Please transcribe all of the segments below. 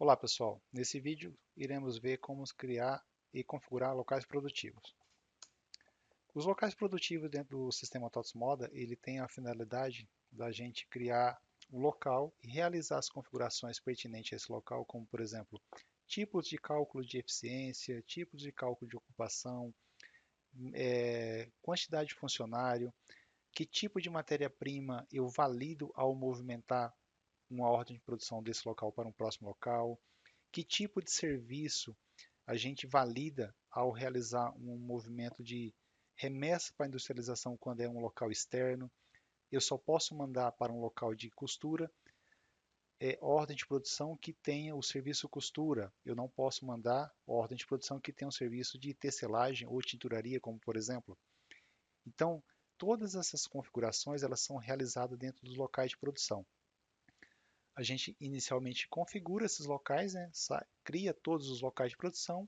Olá pessoal, nesse vídeo iremos ver como criar e configurar locais produtivos. Os locais produtivos dentro do sistema TOTS Moda, ele tem a finalidade da gente criar um local e realizar as configurações pertinentes a esse local, como por exemplo, tipos de cálculo de eficiência, tipos de cálculo de ocupação, quantidade de funcionário, que tipo de matéria-prima eu valido ao movimentar uma ordem de produção desse local para um próximo local, que tipo de serviço a gente valida ao realizar um movimento de remessa para industrialização quando é um local externo. Eu só posso mandar para um local de costura ordem de produção que tenha o serviço costura. Eu não posso mandar ordem de produção que tenha um serviço de tecelagem ou tinturaria, como por exemplo. Então, todas essas configurações elas são realizadas dentro dos locais de produção. A gente inicialmente configura esses locais, né? Cria todos os locais de produção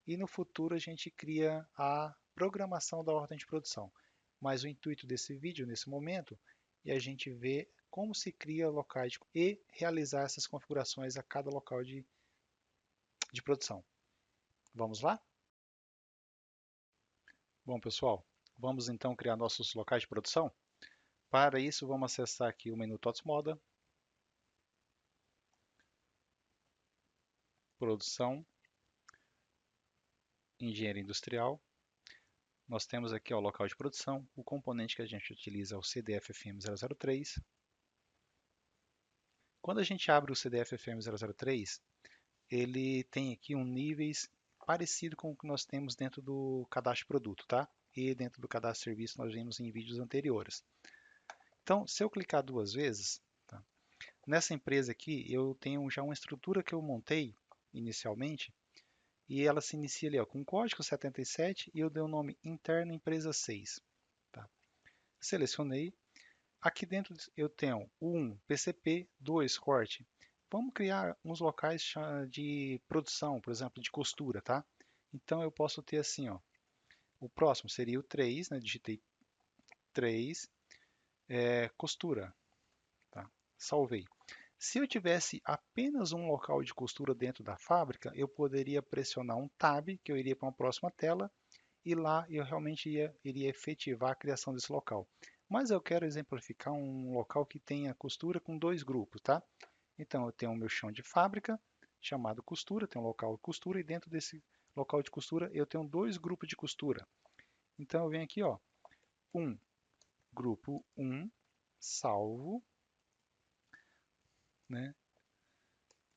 e no futuro a gente cria a programação da ordem de produção. Mas o intuito desse vídeo, nesse momento, é a gente ver como se cria locais e realizar essas configurações a cada local de produção. Vamos lá? Bom, pessoal, vamos então criar nossos locais de produção. Para isso, vamos acessar aqui o menu TOTS Moda, Produção, Engenharia Industrial. Nós temos aqui ó, o local de produção, o componente que a gente utiliza é o CDF-FM003. Quando a gente abre o CDF-FM003, ele tem aqui um níveis parecido com o que nós temos dentro do cadastro de produto, tá? E dentro do cadastro de serviço nós vimos em vídeos anteriores. Então, se eu clicar duas vezes, tá? Nessa empresa aqui eu tenho já uma estrutura que eu montei inicialmente e ela se inicia ali ó, com código 77 e eu dei o nome interno empresa 6. Tá? Selecionei. Aqui dentro eu tenho o 1 PCP, 2 corte. Vamos criar uns locais de produção, por exemplo, de costura, tá? Então eu posso ter assim, ó. O próximo seria o 3, né? Digitei 3, costura, tá? Salvei. Se eu tivesse apenas um local de costura dentro da fábrica, eu poderia pressionar um Tab, que eu iria para uma próxima tela, e lá eu realmente iria efetivar a criação desse local. Mas eu quero exemplificar um local que tenha costura com dois grupos, tá? Então eu tenho o meu chão de fábrica, chamado costura, tem um local de costura, e dentro desse local de costura eu tenho dois grupos de costura. Então eu venho aqui, ó, um, grupo 1, salvo, né?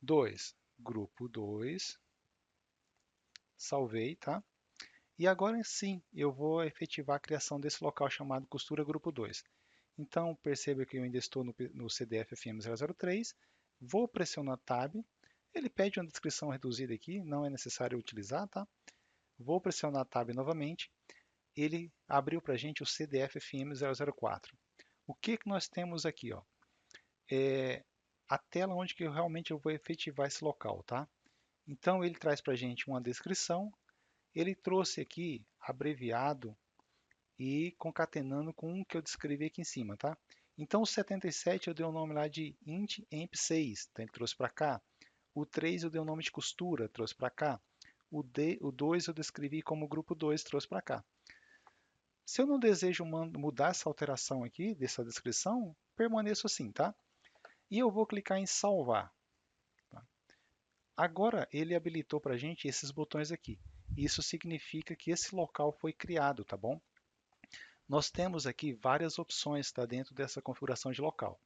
2, grupo 2, salvei, tá? E agora sim, eu vou efetivar a criação desse local chamado costura grupo 2. Então, perceba que eu ainda estou no CDF FM003, vou pressionar Tab, ele pede uma descrição reduzida aqui, não é necessário utilizar, tá? Vou pressionar Tab novamente, ele abriu para a gente o CDF FM004. O que, que nós temos aqui? Ó? É a tela onde que realmente eu vou efetivar esse local, tá? Então, ele traz para a gente uma descrição, ele trouxe aqui abreviado e concatenando com um que eu descrevi aqui em cima, tá? Então o 77 eu dei o nome lá de int emp6, então ele trouxe para cá. O 3 eu dei o nome de costura, trouxe para cá. O 2 eu descrevi como grupo 2, trouxe para cá. Se eu não desejo mudar essa alteração aqui, dessa descrição, permaneço assim, tá? E eu vou clicar em salvar. Tá? Agora ele habilitou para a gente esses botões aqui. Isso significa que esse local foi criado, tá bom? Nós temos aqui várias opções tá, dentro dessa configuração de local.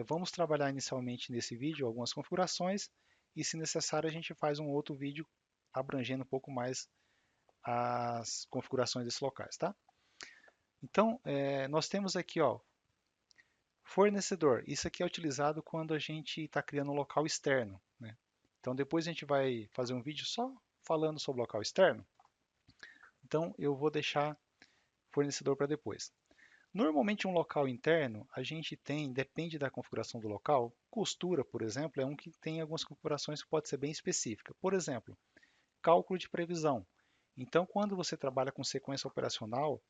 Vamos trabalhar inicialmente nesse vídeo algumas configurações e, se necessário, a gente faz um outro vídeo abrangendo um pouco mais as configurações desses locais. Tá? Então, nós temos aqui ó, fornecedor. Isso aqui é utilizado quando a gente está criando um local externo. Né? Então, depois a gente vai fazer um vídeo só falando sobre o local externo. Então, eu vou deixar fornecedor para depois. Normalmente, um local interno, a gente tem, depende da configuração do local, costura, por exemplo, é um que tem algumas configurações que pode ser bem específica. Por exemplo, cálculo de previsão. Então, quando você trabalha com sequência operacional,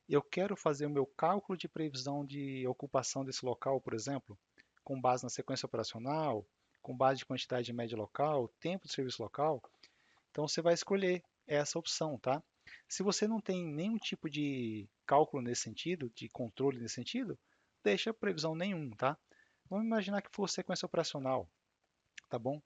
eu quero fazer o meu cálculo de previsão de ocupação desse local, por exemplo, com base na sequência operacional, com base de quantidade de média local, tempo de serviço local, então você vai escolher essa opção, tá? Se você não tem nenhum tipo de cálculo nesse sentido, de controle nesse sentido, deixa previsão nenhum, tá? Vamos imaginar que for sequência operacional, tá bom?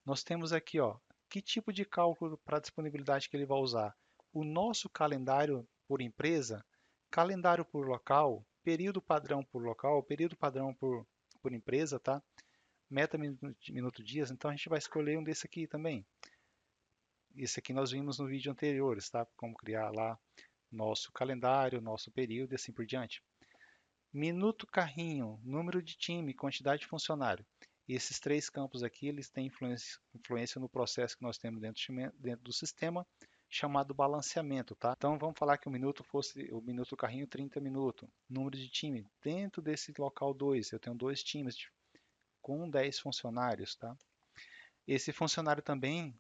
Nós temos aqui, ó, que tipo de cálculo para disponibilidade que ele vai usar? O nosso calendário por empresa, calendário por local, período padrão por local, período padrão por empresa, tá? Meta minuto dias, então a gente vai escolher um desse aqui também. Esse aqui nós vimos no vídeo anterior, tá? Como criar lá nosso calendário, nosso período e assim por diante. Minuto carrinho, número de time, quantidade de funcionário. E esses três campos aqui, eles têm influência no processo que nós temos dentro do sistema, chamado balanceamento, tá? Então vamos falar que o minuto fosse o minuto do carrinho 30 minutos. Número de time, dentro desse local 2, eu tenho dois times com 10 funcionários, tá? Esse funcionário também,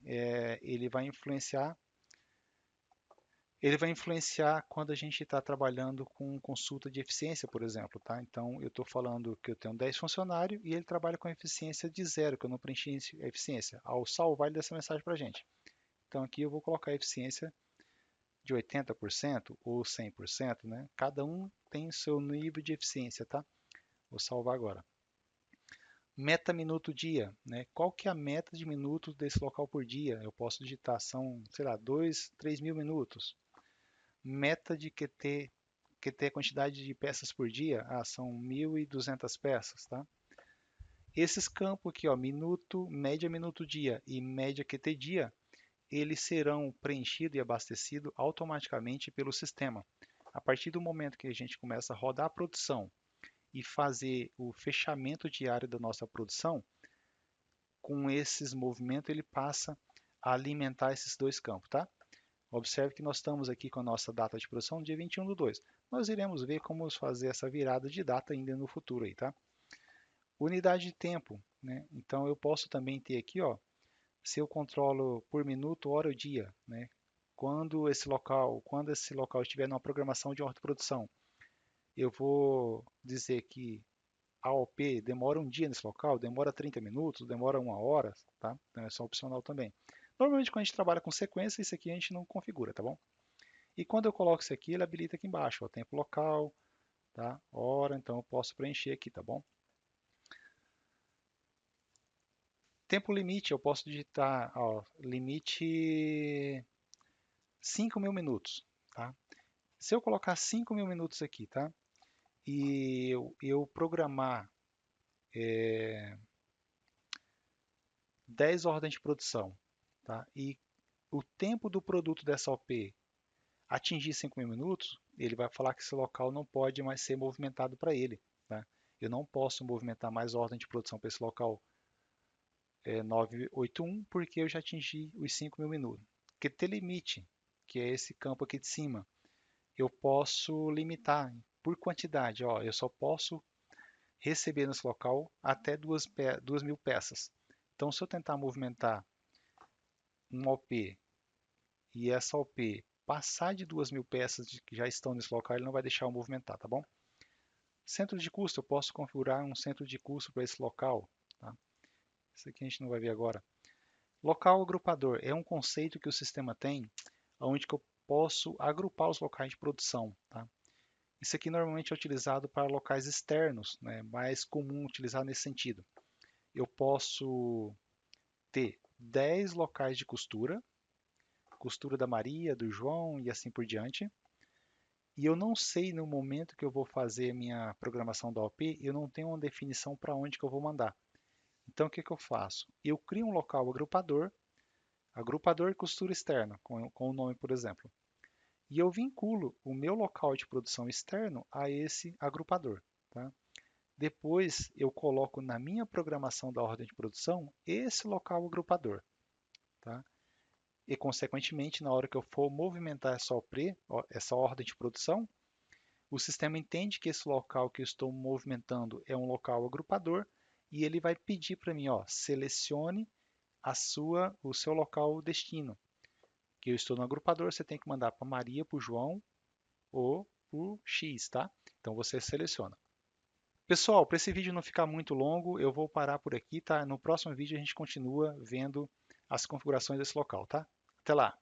ele vai influenciar quando a gente está trabalhando com consulta de eficiência, por exemplo, tá? Então, eu estou falando que eu tenho 10 funcionários e ele trabalha com eficiência de zero, que eu não preenchi a eficiência. Ao salvar, ele dá essa mensagem para a gente. Então, aqui eu vou colocar a eficiência de 80% ou 100%, né? Cada um tem o seu nível de eficiência, tá? Vou salvar agora. Meta minuto dia, né? Qual que é a meta de minutos desse local por dia? Eu posso digitar, são, sei lá, 2, 3 mil minutos. Meta de QT, quantidade de peças por dia, são 1.200 peças, tá? Esses campos aqui, ó, média minuto dia e média QT dia, eles serão preenchidos e abastecidos automaticamente pelo sistema. A partir do momento que a gente começa a rodar a produção e fazer o fechamento diário da nossa produção, com esses movimentos ele passa a alimentar esses dois campos, tá? Observe que nós estamos aqui com a nossa data de produção dia 21/2. Nós iremos ver como fazer essa virada de data ainda no futuro aí, tá? Unidade de tempo, né? Então eu posso também ter aqui, ó, se eu controlo por minuto, hora ou dia, né? Quando esse local estiver numa programação de ordem de produção, eu vou dizer que a OP demora um dia nesse local, demora 30 minutos, demora uma hora, tá? Então é só opcional também. Normalmente quando a gente trabalha com sequência, isso aqui a gente não configura, tá bom? E quando eu coloco isso aqui, ele habilita aqui embaixo, ó, tempo local, tá? Hora, então eu posso preencher aqui, tá bom? Tempo limite, eu posso digitar, ó, limite 5.000 minutos, tá? Se eu colocar 5.000 minutos aqui, tá? E eu programar 10 ordens de produção, tá? E o tempo do produto dessa OP atingir 5.000 minutos, ele vai falar que esse local não pode mais ser movimentado para ele, tá? Eu não posso movimentar mais ordem de produção para esse local 981 porque eu já atingi os 5.000 minutos. QT limite, que é esse campo aqui de cima, eu posso limitar por quantidade. Ó, eu só posso receber nesse local até 2.000 peças. Então, se eu tentar movimentar uma OP e essa OP passar de 2.000 peças que já estão nesse local, ele não vai deixar eu movimentar, tá bom? Centro de custo, eu posso configurar um centro de custo para esse local. Tá? Isso aqui a gente não vai ver agora. Local agrupador é um conceito que o sistema tem, onde eu posso agrupar os locais de produção. Tá? Isso aqui normalmente é utilizado para locais externos, né? Mais comum utilizar nesse sentido. Eu posso ter 10 locais de costura, costura da Maria, do João e assim por diante. E eu não sei no momento que eu vou fazer minha programação da OP, eu não tenho uma definição para onde que eu vou mandar. Então o que, que eu faço? Eu crio um local agrupador, agrupador costura externa, com o nome, por exemplo. E eu vinculo o meu local de produção externo a esse agrupador. Tá? Depois eu coloco na minha programação da ordem de produção esse local agrupador. Tá? E, consequentemente, na hora que eu for movimentar essa ordem de produção, o sistema entende que esse local que eu estou movimentando é um local agrupador e ele vai pedir para mim, ó, selecione o seu local destino. Que eu estou no agrupador, você tem que mandar para Maria, para o João ou para o X, tá? Então você seleciona. Pessoal, para esse vídeo não ficar muito longo, eu vou parar por aqui, tá? No próximo vídeo a gente continua vendo as configurações desse local, tá? Até lá!